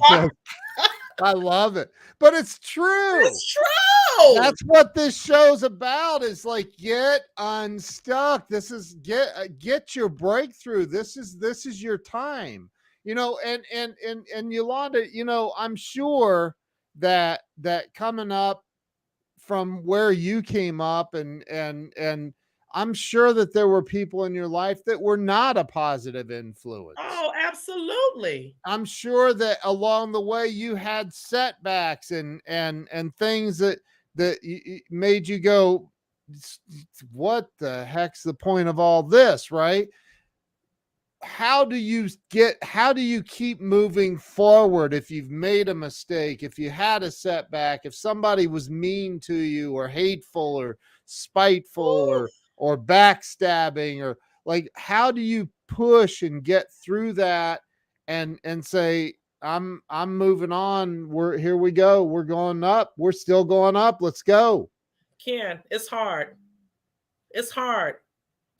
I love it, but it's true. It's true. That's what this show's about, is like, get unstuck. This is get your breakthrough. This is your time, and Yolanda, I'm sure that coming up from where you came up, and I'm sure that there were people in your life that were not a positive influence. Oh, absolutely. I'm sure that along the way you had setbacks and things that made you go, what the heck's the point of all this, right? how do you keep moving forward if you've made a mistake, if you had a setback, if somebody was mean to you or hateful or spiteful Ooh, or backstabbing, or like, how do you push and get through that and say, I'm moving on, here we go, we're going up, we're still going up, let's go. Ken, it's hard. It's hard.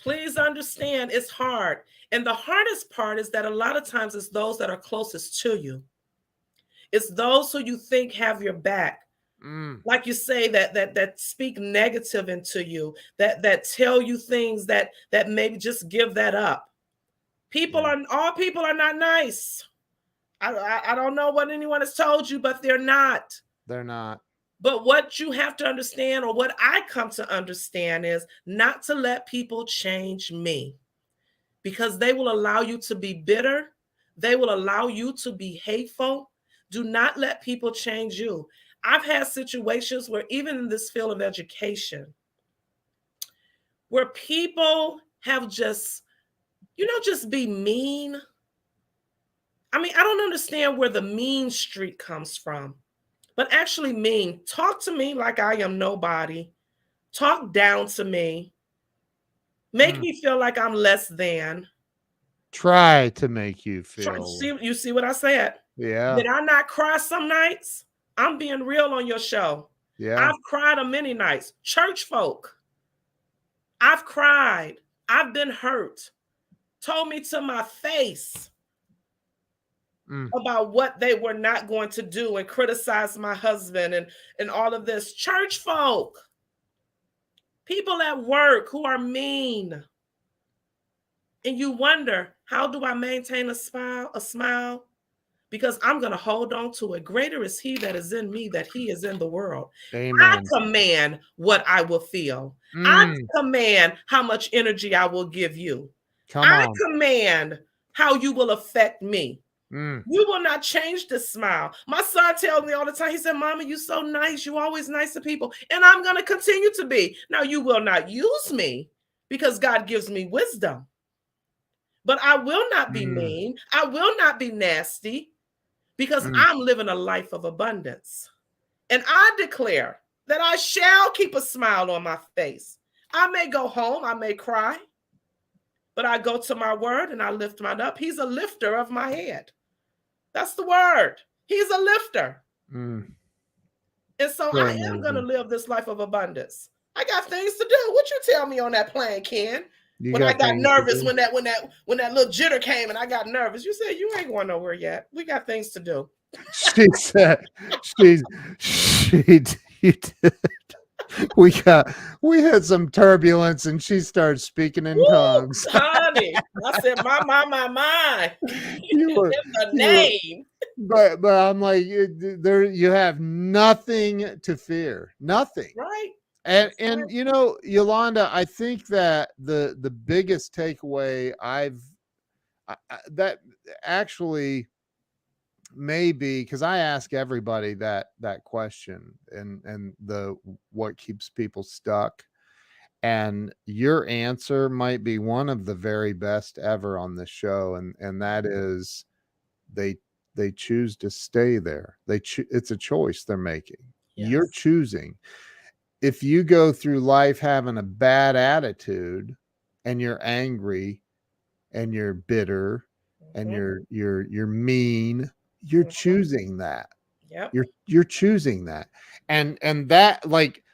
Please understand it's hard. And the hardest part is that a lot of times it's those that are closest to you. It's those who you think have your back. Mm, Like you say, that speak negative into you, that tell you things that maybe just give that up. yeah, All people are not nice. I don't know what anyone has told you, but they're not. they're not. But what you have to understand, or what I come to understand, is not to let people change me, because they will allow you to be bitter. They will allow you to be hateful. Do not let people change you. I've had situations where, even in this field of education, where people have just be mean. I mean, I don't understand where the mean streak comes from, but actually mean. Talk to me like I am nobody. Talk down to me. Make Mm. me feel like I'm less than. Try to make you feel. You see what I said? Yeah, Did I not cry some nights? I'm being real on your show. yeah. I've cried a many nights. Church folk, I've cried. I've been hurt. Told me to my face Mm. about what they were not going to do, and criticized my husband and all of this. Church folk, people at work who are mean. And you wonder, how do I maintain a smile? Because I'm going to hold on to it. Greater is he that is in me that he is in the world. I Amen. command what I will feel. I Mm. command how much energy I will give you. Come I on. command how you will affect me. Mm. You will not change the smile. My son tells me all the time, he said, Mama, you're so nice. You're always nice to people. And I'm going to continue to be. Now, you will not use me because God gives me wisdom. But I will not be Mm. mean. I will not be nasty, because Mm. I'm living a life of abundance. And I declare that I shall keep a smile on my face. I may go home, I may cry, but I go to my word and I lift mine up. He's a lifter of my head. That's the word. He's a lifter. Mm. And so So I am going to amazing. live this life of abundance. I got things to do. What you tell me on that plane, Ken? You When I got got things to nervous, do. when that little jitter came and I got nervous, you said you ain't going nowhere yet. We got things to do. She said, she's, she, you did. We had some turbulence and she started speaking in Woo, tongues. honey. I said, my. You In were, the you were, name. but I'm like, there, you have nothing to fear, nothing. Right? And That's right. Yolanda, I think that the biggest takeaway that actually maybe, because I ask everybody that question, and the what keeps people stuck, and your answer might be one of the very best ever on this show, and that is, they they choose to stay there. It's a choice they're making. You're Yes. choosing. If you go through life having a bad attitude and you're angry and you're bitter and Mhm, you're mean, you're mhm. choosing that. Yep. You're choosing that. And that, like,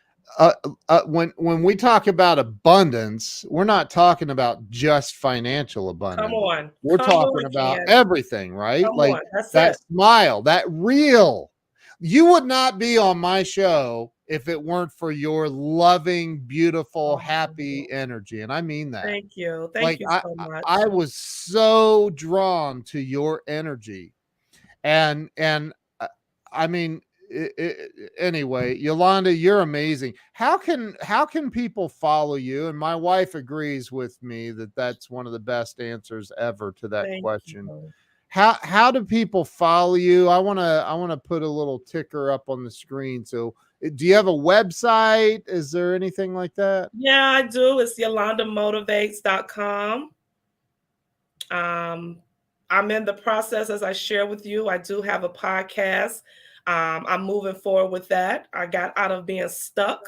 when we talk about abundance, we're not talking about just financial Come abundance. on. We're Come talking on, about Ken. everything, right? Come Like on. That's that it. smile, that real. You would not be on my show if it weren't for your loving, beautiful, Oh, happy energy. And I mean that. thank you. Thank Like you I so I much. was so drawn to your energy. And uh, I mean, anyway, Yolanda, you're amazing. How can people follow you? And my wife agrees with me that that's one of the best answers ever to that Thank question. you. How do people follow you? I want to put a little ticker up on the screen. So, do you have a website? Is there anything like that? Yeah, I do. It's YolandaMotivates.com. I'm in the process, as I share with you. I do have a podcast. I'm moving forward with that. I got out of being stuck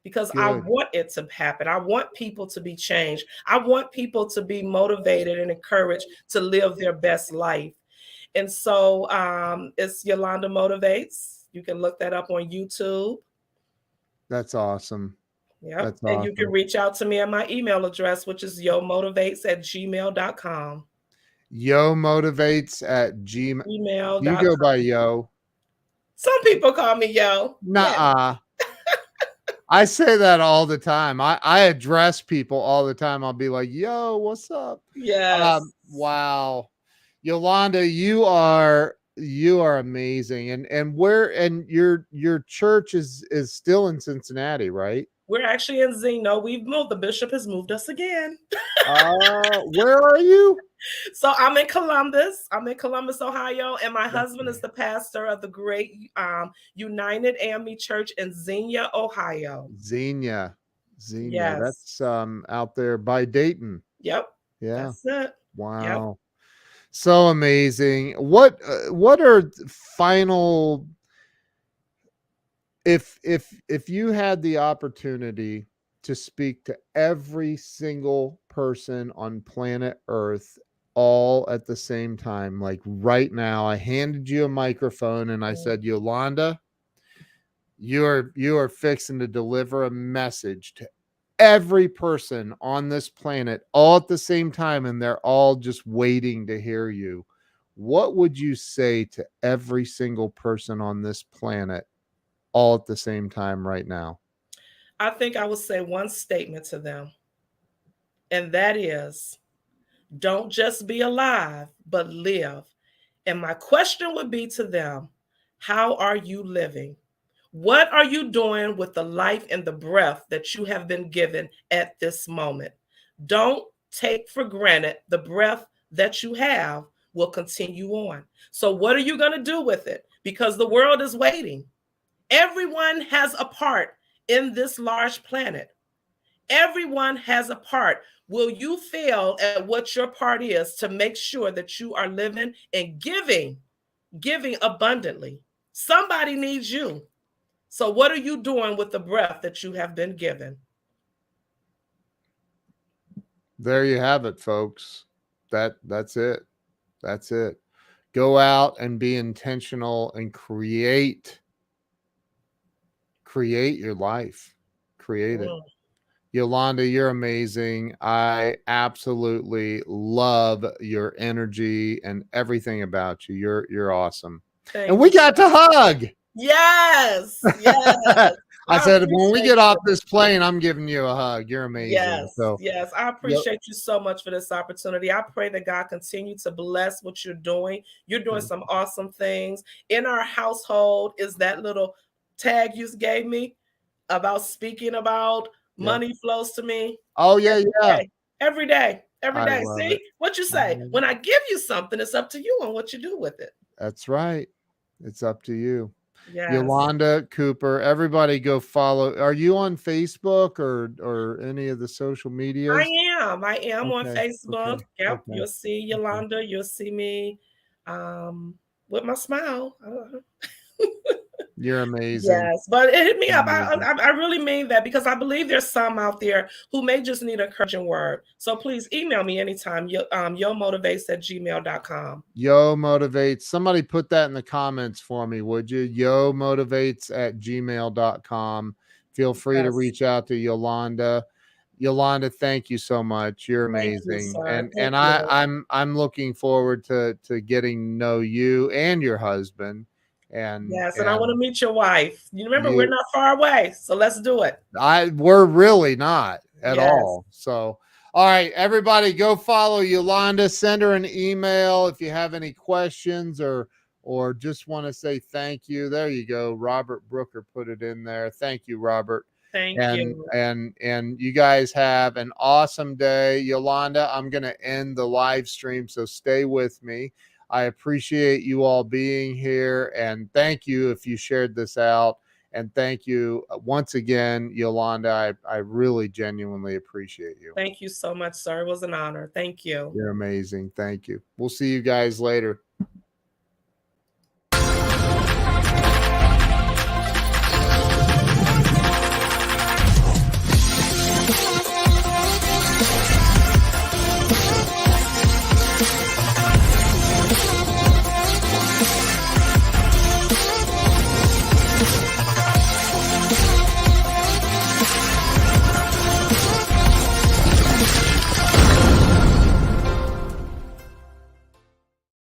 because I Good. want it to happen. I want people to be changed. I want people to be motivated and encouraged to live their best life. And so it's Yolanda Motivates. You can look that up on YouTube. That's awesome. Yep. That's And you can awesome. reach out to me at my email address, which is yomotivates@gmail.com. Yo motivates at Gmail. You go by Gmail.com. Yo. Some people call me Yo. Yeah. Nuh-uh. I say that all the time. I address people all the time. I'll be like, yo, what's up? Yes. Wow. Yolanda, you are amazing. And your church is still in Cincinnati, right? We're actually in Zeno. We've moved. The bishop has moved us again. Where are you? So I'm in Columbus. Ohio, and my husband is the pastor of the great United AME Church in Xenia, Ohio. Xenia. Yes. That's out there by Dayton. Yep. Yeah. That's it. Wow. Yep. So amazing. What are final, if you had the opportunity to speak to every single person on planet Earth all at the same time, like right now, I handed you a microphone and I said, Yolanda, you are fixing to deliver a message to every person on this planet all at the same time, and they're all just waiting to hear you. What would you say to every single person on this planet all at the same time right now? I think I would say one statement to them, and that is, don't just be alive, but live. And my question would be to them, how are you living? What are you doing with the life and the breath that you have been given at this moment? Don't take for granted the breath that you have will continue on. So, what are you going to do with it? Because the world is waiting. Everyone has a part in this large planet. Everyone has a part. Will you fail at what your part is to make sure that you are living and giving abundantly? Somebody needs you. So what are you doing with the breath that you have been given? There you have it, folks. That's it. That's it. Go out and be intentional and create your life. Create it. Yolanda, you're amazing. I absolutely love your energy and everything about you. You're awesome. And we got to hug. Yes. Yes. I said, when we get off this plane, I'm giving you a hug. You're amazing. Yes. So, yes. I appreciate you so much for this opportunity. I pray that God continue to bless what you're doing. You're doing some awesome things. In our household is that little tag you gave me about speaking about money flows to me. Oh, yeah, Every day. See it. what you say. When I give you something, it's up to you on what you do with it. That's right. It's up to you. Yes. Yolanda Cooper. Everybody go follow. Are you on Facebook or any of the social medias? I am on Facebook. Okay. Yep. You'll see Yolanda. You'll see me with my smile. You're amazing. Yes, but hit me up. I really mean that, because I believe there's some out there who may just need a encouraging word. So please email me anytime. Yomotivates@gmail.com. Yo motivates. Somebody put that in the comments for me, would you? Yo motivates@gmail.com. Feel free to reach out to Yolanda. Yolanda, thank you so much. You're amazing. I'm looking forward to getting to know you and your husband. And I want to meet your wife. You remember, we're not far away, so let's do it. We're really not at all. So, all right, everybody, go follow Yolanda. Send her an email if you have any questions or just want to say thank you. There you go. Robert Brooker put it in there. Thank you, Robert. Thank you. And you guys have an awesome day. Yolanda, I'm going to end the live stream, so stay with me. I appreciate you all being here, and thank you if you shared this out. And thank you once again, Yolanda. I really genuinely appreciate you. Thank you so much, sir. It was an honor. Thank you. You're amazing. Thank you. We'll see you guys later.